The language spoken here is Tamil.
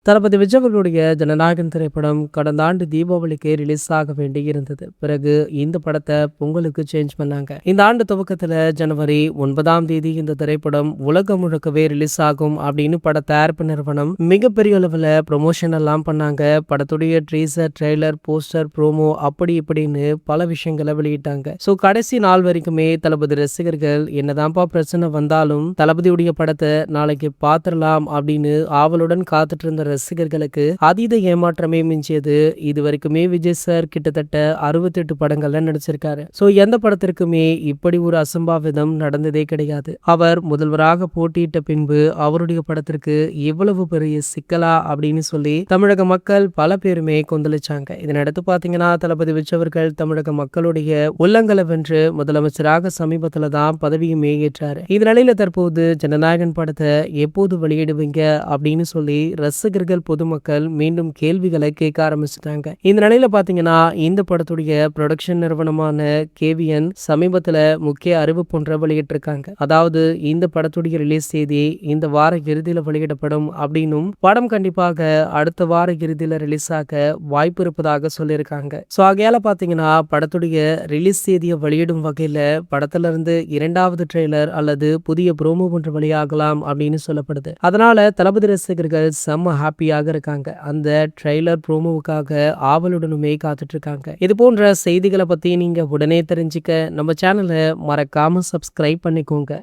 தளபதி விஜய் அவர்களுடைய ஜனநாயகன் திரைப்படம் கடந்த ஆண்டு தீபாவளிக்கு ரிலீஸ் ஆக வேண்டி இருந்தது. பிறகு இந்த படத்தை பொங்கலுக்கு சேஞ்ச் பண்ணாங்க. இந்த ஆண்டு துவக்கத்துல ஜனவரி 9ஆம் தேதி இந்த திரைப்படம் உலகம் முழுக்கவே ரிலீஸ் ஆகும் அப்படின்னு பட தயாரிப்பு நிறுவனம் மிகப்பெரிய அளவுல ப்ரொமோஷன் எல்லாம் பண்ணாங்க. படத்துடைய ட்ரீசர், ட்ரெய்லர், போஸ்டர், ப்ரோமோ அப்படி இப்படின்னு பல விஷயங்களை வெளியிட்டாங்க. ஸோ கடைசி நாள் வரைக்குமே தளபதி ரசிகர்கள் என்னதான்ப்பா பிரச்சனை வந்தாலும் தளபதியுடைய படத்தை நாளைக்கு பார்த்துடலாம் அப்படின்னு ஆவலுடன் காத்துட்டு இருந்த ரசிகர்களுக்கு அதீத ஏமாற்றமே மிஞ்சியது. இது வரைக்குமே விஜய் சார் கிட்டத்தட்ட 68 படங்கள்ல நடிச்சிருக்காரு. சோ எந்த படத்திற்குமே இப்படி ஒரு அசம்பாவிதம் நடந்ததே கிடையாது. அவர் முதல்வராக போட்டியிட்ட பின்பு அவருடைய படத்திற்கு இவ்வளவு பெரிய சிக்கலா அப்படின்னு சொல்லி தமிழக மக்கள் பல பேருமே கொந்தளிச்சாங்க. இதனடுத்து பாத்தீங்கன்னா தளபதி விஜய் அவர்கள் தமிழக மக்களுடைய உள்ளங்களை வென்று முதலமைச்சராக சமீபத்துல தான் பதவியுமே ஏற்றாரு. இந்த நிலையில தற்போது ஜனநாயகன் படத்தை எப்போது வெளியிடுவீங்க அப்படின்னு சொல்லி ரசிகர்கள் பொதுமக்கள் மீண்டும் கேள்விகளை கேட்க ஆரம்பிச்சிட்டாங்க. இந்த நிலையில பாத்தீங்கன்னா இந்த படத்துடைய ப்ரொடக்ஷன் நிறுவனமான KVN சமீபத்துல முக்கிய அறிவிப்பு ஒன்றை வெளியிட்டிருக்காங்க. அதாவது இந்த படத்துடைய ரிலீஸ் தேதி இந்த வார இறுதியில வெளியிடப்படும் அப்படின்னும் படம் கண்டிப்பாக அடுத்த வார இறுதியில ரிலீஸ் ஆக வாய்ப்பு இருப்பதாக சொல்லியிருக்காங்க. ஸோ ஆகையால பாத்தீங்கன்னா படத்துடைய ரிலீஸ் தேதியை வெளியிடும் வகையில படத்துல இருந்து 2வது ட்ரெய்லர் அல்லது புதிய ப்ரோமோ ஒன்று வெளியாகலாம் அப்படின்னு சொல்லப்படுது. அதனால தளபதி ரசிகர்கள் செம்ம ஹாப்பியாக இருக்காங்க. அந்த ட்ரெய்லர் ப்ரோமோவுக்காக ஆவலுடனுமே காத்துட்டு இருக்காங்க. இது போன்ற செய்திகளை பத்தி நீங்க உடனே தெரிஞ்சுக்க நம்ம சேனலை மறக்காம சப்ஸ்கிரைப் பண்ணிக்கோங்க.